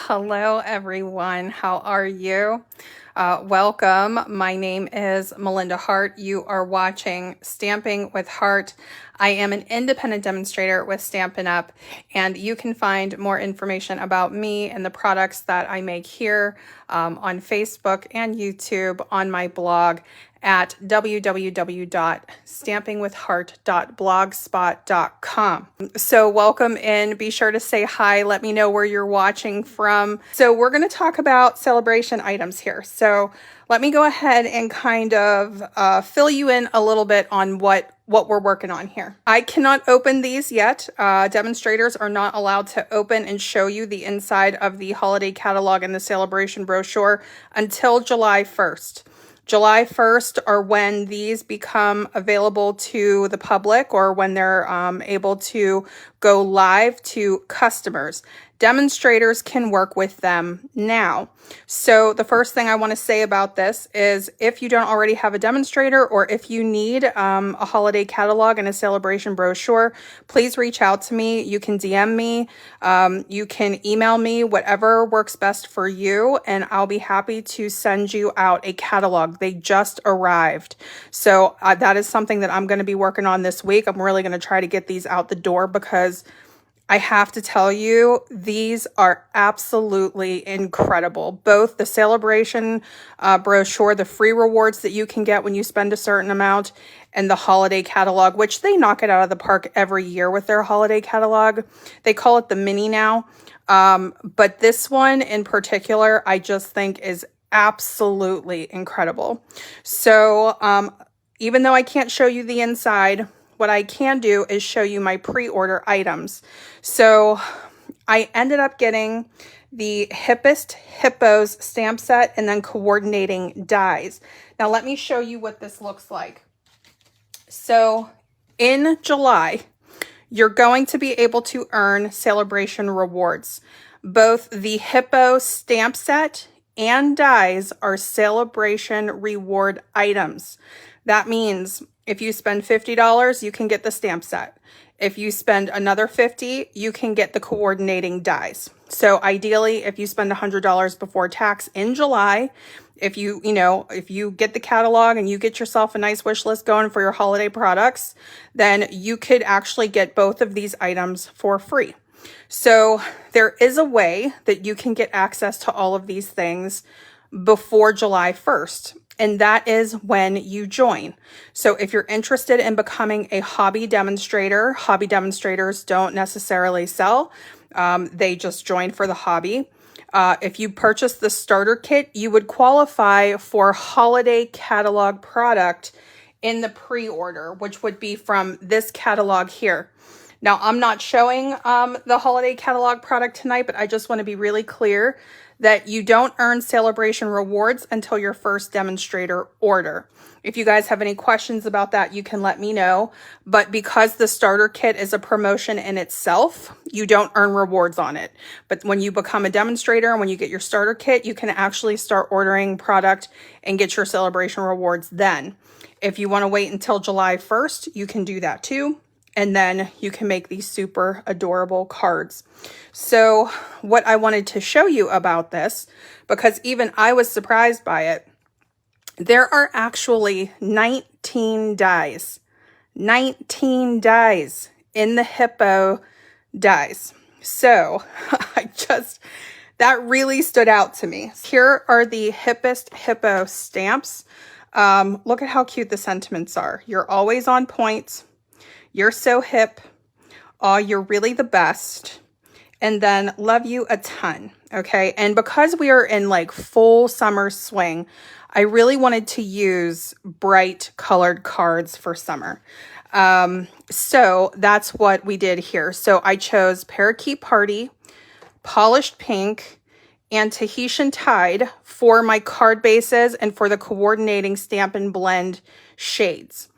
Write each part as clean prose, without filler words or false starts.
Hello everyone, how are you? Welcome. My name is Melinda Hart. You are watching Stamping with Hart. I am an independent demonstrator with Stampin Up, and you can find more information about me and the products that I make here on Facebook and YouTube on my blog at www.stampingwithhart.blogspot.com. So welcome in. Be sure to say hi. Let me know where you're watching from. So we're going to talk about celebration items here. So let me go ahead and kind of fill you in a little bit on what we're working on here. I cannot open these yet. Demonstrators are not allowed to open and show you the inside of the holiday catalog and the celebration brochure until July 1st. July 1st are when these become available to the public, or when they're able to go live to customers. Demonstrators can work with them now. So the first thing I want to say about this is, if you don't already have a demonstrator, or if you need a holiday catalog and a celebration brochure, please reach out to me. You can DM me, you can email me, whatever works best for you, and I'll be happy to send you out a catalog. They just arrived. So that is something that I'm going to be working on this week. I'm really going to try to get these out the door, because I have to tell you, these are absolutely incredible. Both the celebration brochure, the free rewards that you can get when you spend a certain amount, and the holiday catalog, which they knock it out of the park every year with their holiday catalog. They call it the mini now. But this one in particular, I just think is absolutely incredible. So even though I can't show you the inside, what I can do is show you my pre-order items. So I ended up getting the Hippest Hippos stamp set and then coordinating dies. Now let me show you what this looks like. So in July, you're going to be able to earn celebration rewards. Both the Hippo stamp set and dies are celebration reward items. That means if you spend $50, you can get the stamp set. If you spend another $50, you can get the coordinating dies. So ideally, if you spend $100 before tax in July, if you get the catalog and you get yourself a nice wish list going for your holiday products, then you could actually get both of these items for free. So there is a way that you can get access to all of these things before July 1st. And that is when you join. So if you're interested in becoming a hobby demonstrator, hobby demonstrators don't necessarily sell. They just join for the hobby. If you purchase the starter kit, you would qualify for holiday catalog product in the pre-order, which would be from this catalog here. Now, I'm not showing the holiday catalog product tonight, but I just want to be really clear that you don't earn celebration rewards until your first demonstrator order. If you guys have any questions about that, you can let me know. But because the starter kit is a promotion in itself, you don't earn rewards on it. But when you become a demonstrator and when you get your starter kit, you can actually start ordering product and get your celebration rewards then. If you want to wait until July 1st, you can do that too. And then you can make these super adorable cards. So what I wanted to show you about this, because even I was surprised by it, there are actually 19 dies. 19 dies in the Hippo dies. So that really stood out to me. Here are the Hippest Hippo stamps. Look at how cute the sentiments are. You're always on point. You're so hip. Oh, you're really the best. And then love you a ton. Okay. And because we are in like full summer swing, I really wanted to use bright colored cards for summer. So that's what we did here. So I chose Parakeet Party, Polished Pink, and Tahitian Tide for my card bases and for the coordinating Stampin' Blend shades.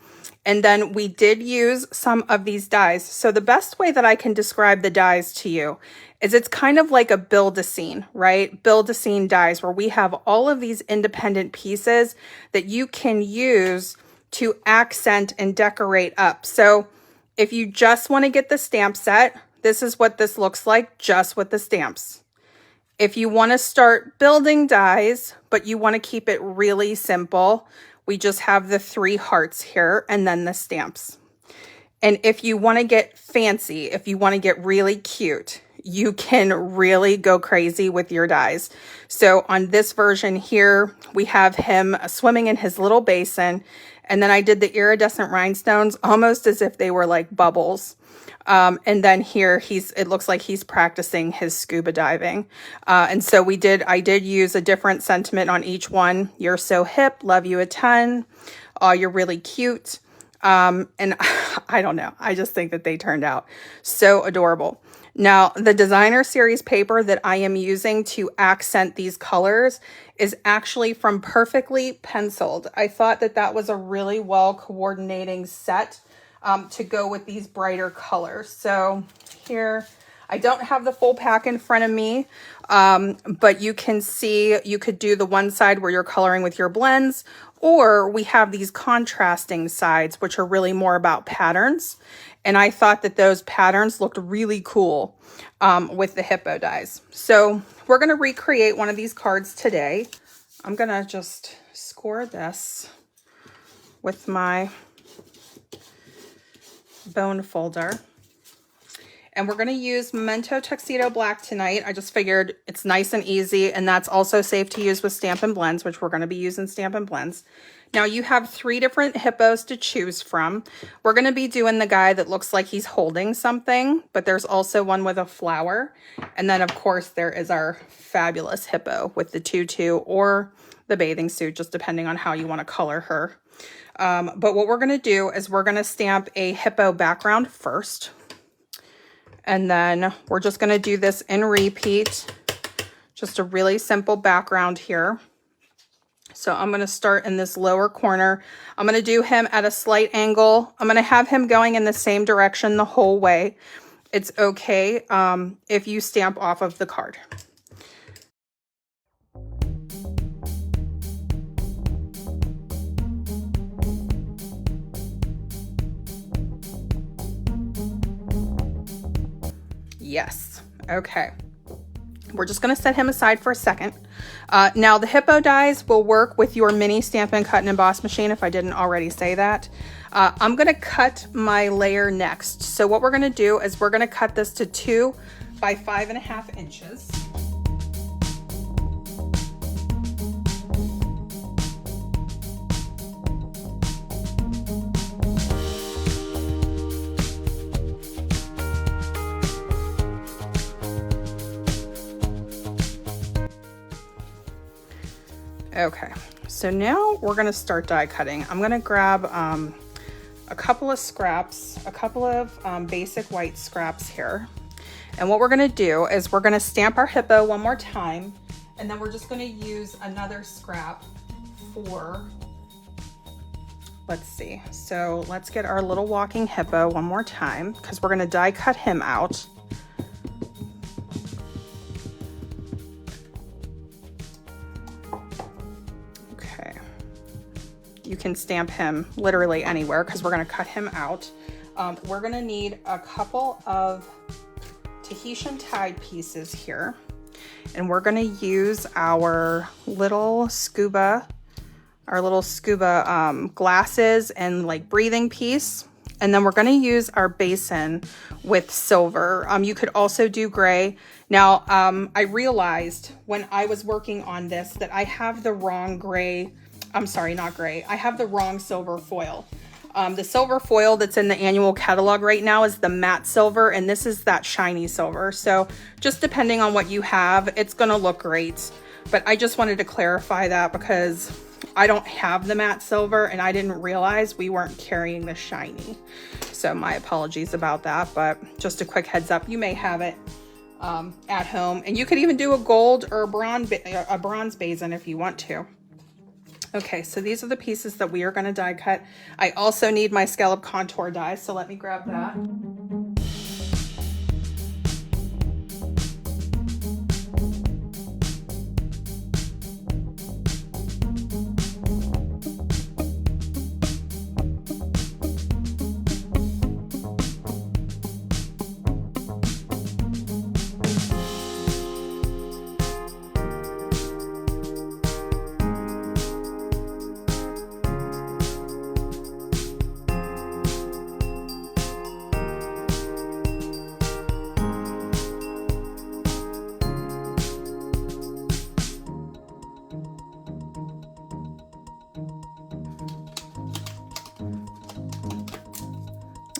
And then we did use some of these dies. So the best way that I can describe the dies to you is it's kind of like a build-a-scene, right? Build-a-scene dies, where we have all of these independent pieces that you can use to accent and decorate up. So if you just want to get the stamp set, this is what this looks like just with the stamps. If you want to start building dies, but you want to keep it really simple, we just have the 3 hearts here and then the stamps. And if you want to get fancy, if you want to get really cute, you can really go crazy with your dies. So on this version here, we have him swimming in his little basin. And then I did the iridescent rhinestones almost as if they were like bubbles. And then here it looks like he's practicing his scuba diving. And so I did use a different sentiment on each one. You're so hip, love you a ton. You're really cute. And I don't know. I just think that they turned out so adorable. Now, the designer series paper that I am using to accent these colors is actually from Perfectly Penciled. I thought that that was a really well coordinating set to go with these brighter colors. So here, I don't have the full pack in front of me, but you can see you could do the one side where you're coloring with your blends, or we have these contrasting sides, which are really more about patterns. And I thought that those patterns looked really cool with the hippo dies. So we're going to recreate one of these cards today. I'm going to just score this with my bone folder. And we're going to use Memento Tuxedo Black tonight. I just figured it's nice and easy, and that's also safe to use with Stampin' Blends, which we're going to be using Stampin' Blends. Now you have 3 different hippos to choose from. We're going to be doing the guy that looks like he's holding something, but there's also one with a flower. And then of course there is our fabulous hippo with the tutu or the bathing suit, just depending on how you want to color her. But what we're going to do is we're going to stamp a hippo background first. And then we're just going to do this in repeat. Just a really simple background here. So I'm going to start in this lower corner. I'm going to do him at a slight angle. I'm going to have him going in the same direction the whole way. It's okay if you stamp off of the card. Yes. Okay. We're just going to set him aside for a second. Now the hippo dies will work with your mini Stampin' Cut and Emboss machine if I didn't already say that. I'm going to cut my layer next. So what we're going to do is we're going to cut this to 2 by 5.5 inches. Okay, so now we're gonna start die cutting. I'm gonna grab a couple of scraps, a couple of basic white scraps here. And what we're gonna do is we're gonna stamp our hippo one more time, and then we're just gonna use another scrap for, let's see. So let's get our little walking hippo one more time, because we're gonna die cut him out. You can stamp him literally anywhere because we're going to cut him out. We're going to need a couple of Tahitian tied pieces here. And we're going to use our little scuba glasses and like breathing piece. And then we're going to use our basin with silver. You could also do gray. Now, I realized when I was working on this that I have the wrong gray. I'm sorry, not gray. I have the wrong silver foil. The silver foil that's in the annual catalog right now is the matte silver, and this is that shiny silver. So just depending on what you have, it's gonna look great. But I just wanted to clarify that because I don't have the matte silver and I didn't realize we weren't carrying the shiny. So my apologies about that, but just a quick heads up, you may have it at home. And you could even do a gold or a bronze basin if you want to. Okay, so these are the pieces that we are going to die cut. I also need my scallop contour die, so let me grab that.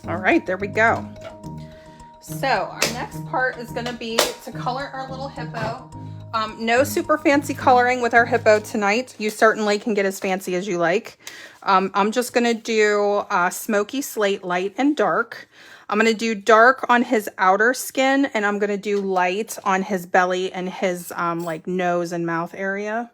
All right, there we go. So our next part is going to be to color our little hippo. No super fancy coloring with our hippo tonight. You certainly can get as fancy as you like. I'm just going to do smoky slate, light and dark. I'm going to do dark on his outer skin, and I'm going to do light on his belly and his like nose and mouth area.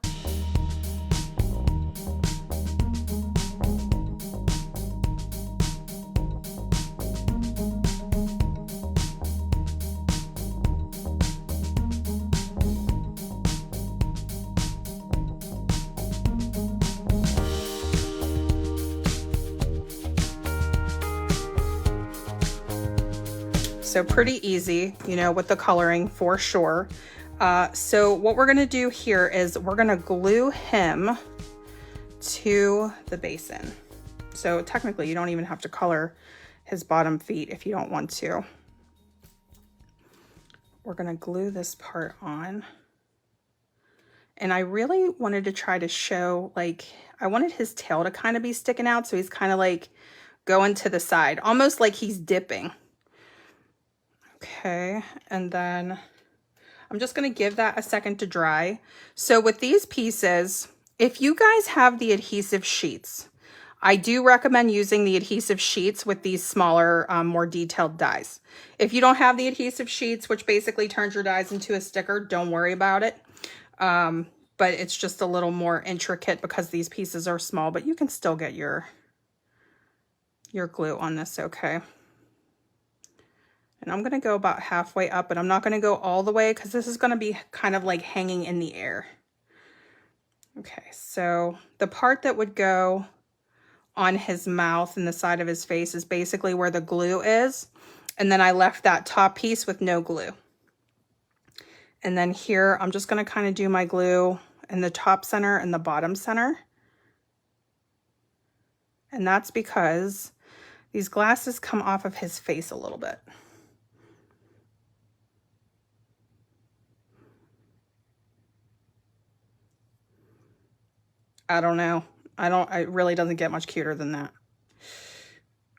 So pretty easy, you know, with the coloring for sure. So what we're gonna do here is we're gonna glue him to the basin. So technically you don't even have to color his bottom feet if you don't want to. We're gonna glue this part on. And I really wanted to try to show, like, I wanted his tail to kind of be sticking out, so he's kind of like going to the side, almost like he's dipping. Okay, and then I'm just going to give that a second to dry. So with these pieces, if you guys have the adhesive sheets, I do recommend using the adhesive sheets with these smaller, more detailed dies. If you don't have the adhesive sheets, which basically turns your dies into a sticker, don't worry about it. But it's just a little more intricate because these pieces are small, but you can still get your glue on this, okay? And I'm going to go about halfway up, but I'm not going to go all the way because this is going to be kind of like hanging in the air. Okay, so the part that would go on his mouth and the side of his face is basically where the glue is. And then I left that top piece with no glue. And then here, I'm just going to kind of do my glue in the top center and the bottom center. And that's because these glasses come off of his face a little bit. I don't know. It really doesn't get much cuter than that.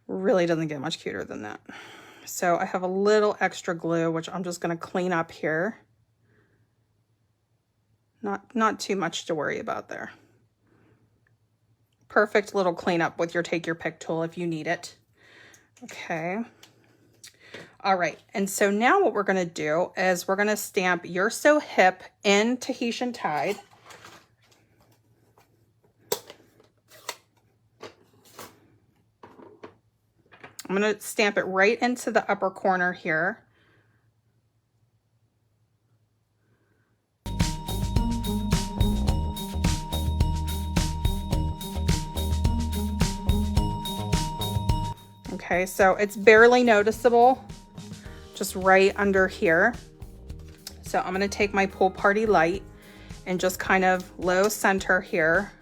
Really doesn't get much cuter than that. So I have a little extra glue, which I'm just going to clean up here. Not too much to worry about there. Perfect little cleanup with your take your pick tool if you need it. Okay. All right. And so now what we're going to do is we're going to stamp You're So Hip in Tahitian Tide. I'm going to stamp it right into the upper corner here. Okay, so it's barely noticeable, just right under here. So I'm going to take my Pool Party light and just kind of low center here.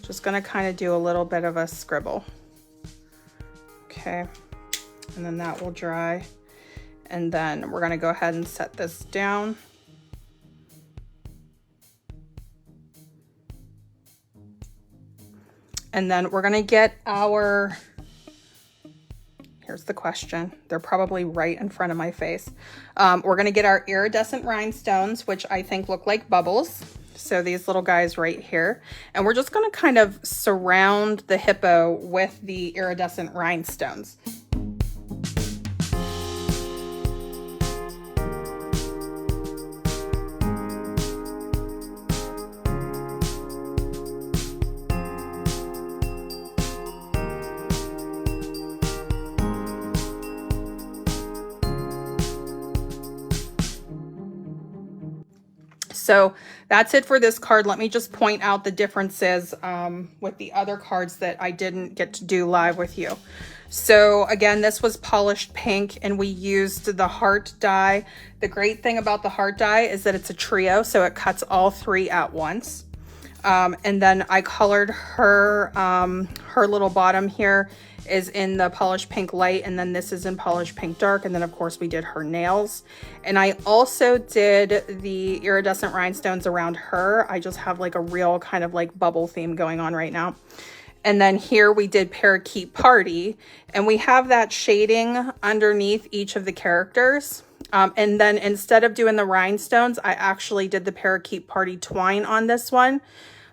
Just going to kind of do a little bit of a scribble. Okay, and then that will dry. And then we're going to go ahead and set this down. And then we're going to get our, here's the question. They're probably right in front of my face. We're going to get our iridescent rhinestones, which I think look like bubbles. So these little guys right here. And we're just going to kind of surround the hippo with the iridescent rhinestones. So that's it for this card. Let me just point out the differences with the other cards that I didn't get to do live with you. So again, this was polished pink and we used the Hart die. The great thing about the Hart die is that it's a trio, so it cuts all three at once. And then I colored her, her little bottom here is in the polished pink light, and then this is in polished pink dark, and then of course we did her nails. And I also did the iridescent rhinestones around her. I just have like a real kind of like bubble theme going on right now. And then here we did Parakeet Party, and we have that shading underneath each of the characters. And then instead of doing the rhinestones, I actually did the Parakeet Party twine on this one.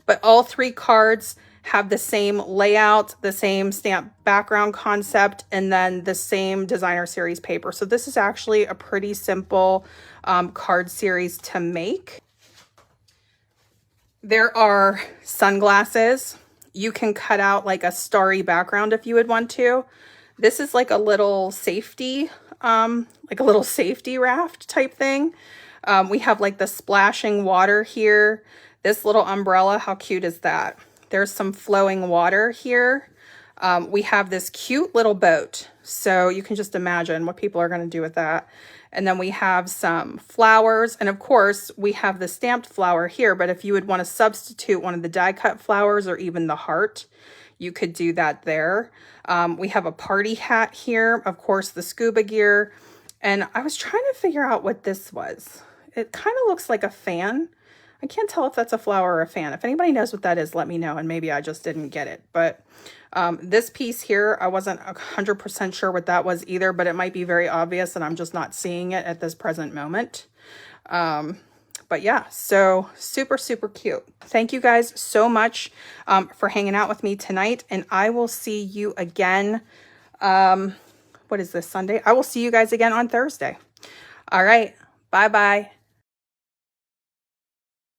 But all 3 cards have the same layout, the same stamp background concept, and then the same designer series paper. So this is actually a pretty simple card series to make. There are sunglasses. You can cut out like a starry background if you would want to. This is like a little safety, raft type thing. We have like the splashing water here. This little umbrella, how cute is that? There's some flowing water here. We have this cute little boat. So you can just imagine what people are going to do with that. And then we have some flowers. And of course, we have the stamped flower here. But if you would want to substitute one of the die cut flowers or even the heart, you could do that there. We have a party hat here. Of course, the scuba gear. And I was trying to figure out what this was. It kind of looks like a fan. I can't tell if that's a flower or a fan. If anybody knows what that is, let me know, and maybe I just didn't get it. But this piece here, I wasn't 100% sure what that was either, but it might be very obvious and I'm just not seeing it at this present moment. But yeah, so super, super cute. Thank you guys so much for hanging out with me tonight, and I will see you again. What is this, Sunday? I will see you guys again on Thursday. All right, bye-bye.